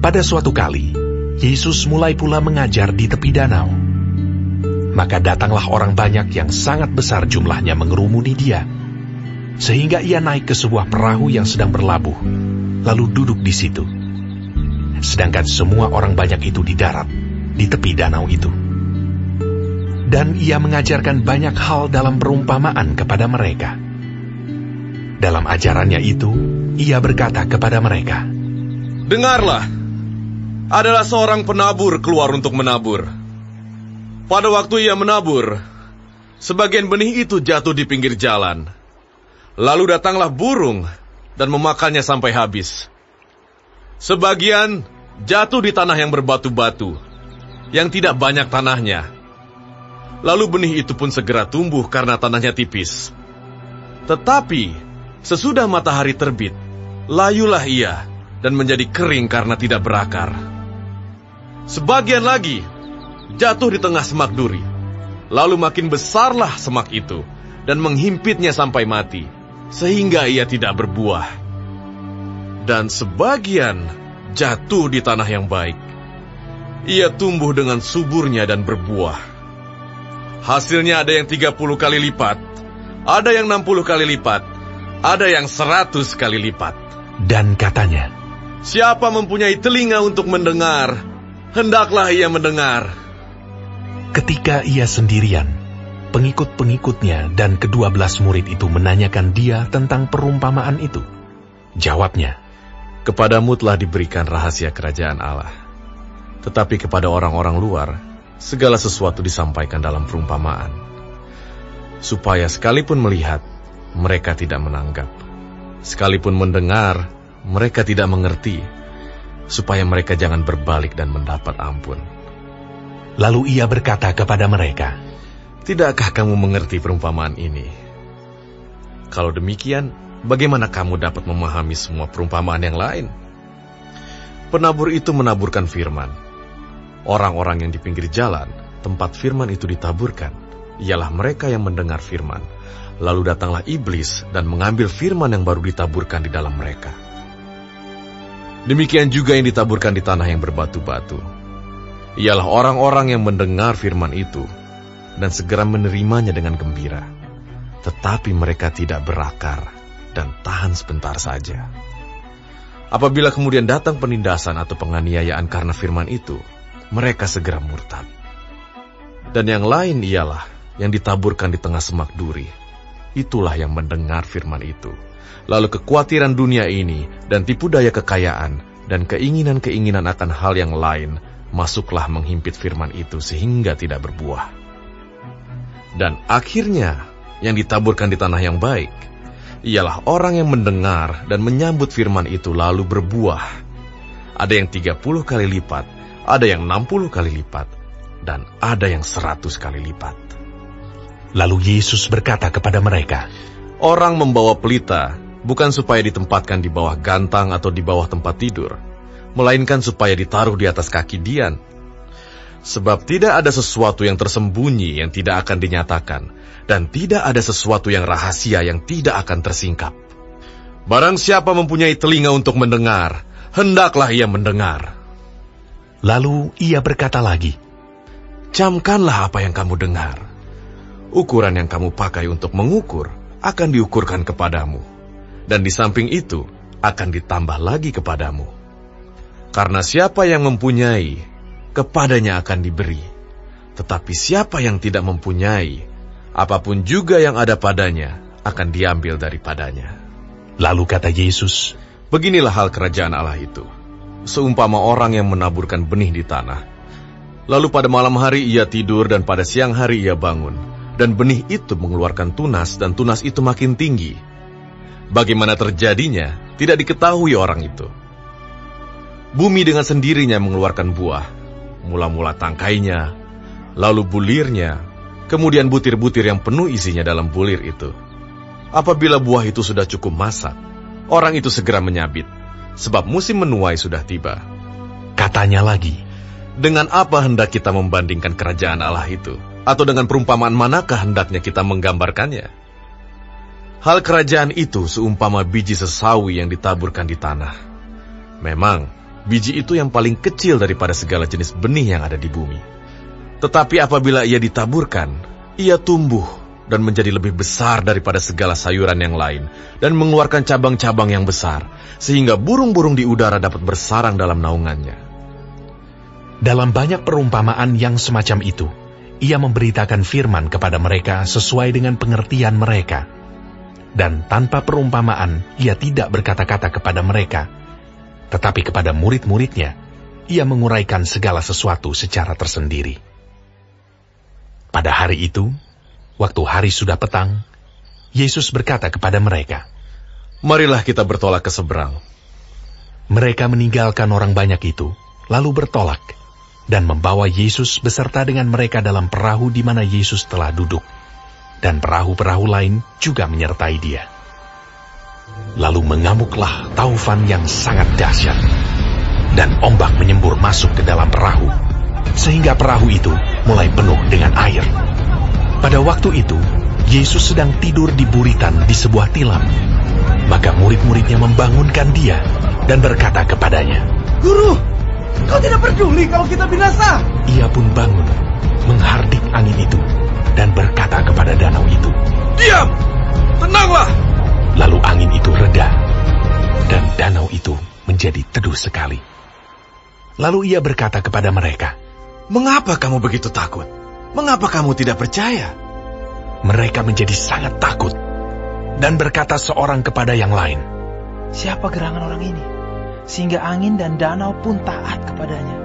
Pada suatu kali, Yesus mulai pula mengajar di tepi danau. Maka datanglah orang banyak yang sangat besar jumlahnya mengerumuni dia, sehingga ia naik ke sebuah perahu yang sedang berlabuh, lalu duduk di situ. Sedangkan semua orang banyak itu di darat, di tepi danau itu. Dan ia mengajarkan banyak hal dalam perumpamaan kepada mereka. Dalam ajarannya itu, ia berkata kepada mereka, "Dengarlah, adalah seorang penabur keluar untuk menabur. Pada waktu ia menabur, sebagian benih itu jatuh di pinggir jalan. Lalu datanglah burung dan memakannya sampai habis. Sebagian jatuh di tanah yang berbatu-batu, yang tidak banyak tanahnya. Lalu benih itu pun segera tumbuh karena tanahnya tipis. Tetapi sesudah matahari terbit, layulah ia dan menjadi kering karena tidak berakar. Sebagian lagi jatuh di tengah semak duri. Lalu makin besarlah semak itu dan menghimpitnya sampai mati, sehingga ia tidak berbuah. Dan sebagian jatuh di tanah yang baik. Ia tumbuh dengan suburnya dan berbuah. Hasilnya ada yang 30 kali lipat, ada yang 60 kali lipat, ada yang 100 kali lipat." Dan katanya, "Siapa mempunyai telinga untuk mendengar, hendaklah ia mendengar." Ketika ia sendirian, pengikut-pengikutnya dan ke-12 murid itu menanyakan dia tentang perumpamaan itu. Jawabnya, "Kepadamu telah diberikan rahasia kerajaan Allah. Tetapi kepada orang-orang luar, segala sesuatu disampaikan dalam perumpamaan, supaya sekalipun melihat, mereka tidak menanggap. Sekalipun mendengar, mereka tidak mengerti, supaya mereka jangan berbalik dan mendapat ampun." Lalu ia berkata kepada mereka, "Tidakkah kamu mengerti perumpamaan ini? Kalau demikian, bagaimana kamu dapat memahami semua perumpamaan yang lain? Penabur itu menaburkan firman. Orang-orang yang di pinggir jalan, tempat firman itu ditaburkan, ialah mereka yang mendengar firman. Lalu datanglah iblis dan mengambil firman yang baru ditaburkan di dalam mereka. Demikian juga yang ditaburkan di tanah yang berbatu-batu. Ialah orang-orang yang mendengar firman itu dan segera menerimanya dengan gembira. Tetapi mereka tidak berakar dan tahan sebentar saja. Apabila kemudian datang penindasan atau penganiayaan karena firman itu, mereka segera murtad. Dan yang lain ialah yang ditaburkan di tengah semak duri. Itulah yang mendengar firman itu. Lalu kekhawatiran dunia ini dan tipu daya kekayaan dan keinginan-keinginan akan hal yang lain masuklah menghimpit firman itu sehingga tidak berbuah. Dan akhirnya yang ditaburkan di tanah yang baik ialah orang yang mendengar dan menyambut firman itu lalu berbuah. Ada yang 30 kali lipat, ada yang 60 kali lipat, dan ada yang 100 kali lipat." Lalu Yesus berkata kepada mereka, "Orang membawa pelita bukan supaya ditempatkan di bawah gantang atau di bawah tempat tidur, melainkan supaya ditaruh di atas kaki dian. Sebab tidak ada sesuatu yang tersembunyi yang tidak akan dinyatakan, dan tidak ada sesuatu yang rahasia yang tidak akan tersingkap. Barang siapa mempunyai telinga untuk mendengar, hendaklah ia mendengar." Lalu ia berkata lagi, "Camkanlah apa yang kamu dengar. Ukuran yang kamu pakai untuk mengukur akan diukurkan kepadamu, dan di samping itu akan ditambah lagi kepadamu. Karena siapa yang mempunyai, kepadanya akan diberi. Tetapi siapa yang tidak mempunyai, apapun juga yang ada padanya akan diambil daripadanya." Lalu kata Yesus, "Beginilah hal kerajaan Allah itu. Seumpama orang yang menaburkan benih di tanah. Lalu pada malam hari ia tidur dan pada siang hari ia bangun. Dan benih itu mengeluarkan tunas dan tunas itu makin tinggi. Bagaimana terjadinya tidak diketahui orang itu. Bumi dengan sendirinya mengeluarkan buah. Mula-mula tangkainya, lalu bulirnya, kemudian butir-butir yang penuh isinya dalam bulir itu. Apabila buah itu sudah cukup masak, orang itu segera menyabit, sebab musim menuai sudah tiba." Katanya lagi, "Dengan apa hendak kita membandingkan kerajaan Allah itu? Atau dengan perumpamaan manakah hendaknya kita menggambarkannya? Hal kerajaan itu seumpama biji sesawi yang ditaburkan di tanah. Memang, biji itu yang paling kecil daripada segala jenis benih yang ada di bumi. Tetapi apabila ia ditaburkan, ia tumbuh dan menjadi lebih besar daripada segala sayuran yang lain, dan mengeluarkan cabang-cabang yang besar, sehingga burung-burung di udara dapat bersarang dalam naungannya. Dalam banyak perumpamaan yang semacam itu, ia memberitakan firman kepada mereka sesuai dengan pengertian mereka. Dan tanpa perumpamaan, ia tidak berkata-kata kepada mereka, tetapi kepada murid-muridnya, ia menguraikan segala sesuatu secara tersendiri. Pada hari itu, waktu hari sudah petang, Yesus berkata kepada mereka, "Marilah kita bertolak ke seberang." Mereka meninggalkan orang banyak itu, lalu bertolak, dan membawa Yesus beserta dengan mereka dalam perahu di mana Yesus telah duduk, dan perahu-perahu lain juga menyertai dia. Lalu mengamuklah taufan yang sangat dahsyat, dan ombak menyembur masuk ke dalam perahu, sehingga perahu itu mulai penuh dengan air. Pada waktu itu, Yesus sedang tidur di buritan di sebuah tilam. Maka murid-muridnya membangunkan dia dan berkata kepadanya, "Guru, kau tidak peduli kalau kita binasa?" Ia pun bangun, menghardik angin itu, dan berkata kepada danau itu, "Diam! Tenanglah!" Lalu angin itu reda, dan danau itu menjadi teduh sekali. Lalu ia berkata kepada mereka, "Mengapa kamu begitu takut? Mengapa kamu tidak percaya?" Mereka menjadi sangat takut, dan berkata seorang kepada yang lain, "Siapa gerangan orang ini, sehingga angin dan danau pun taat kepadanya?"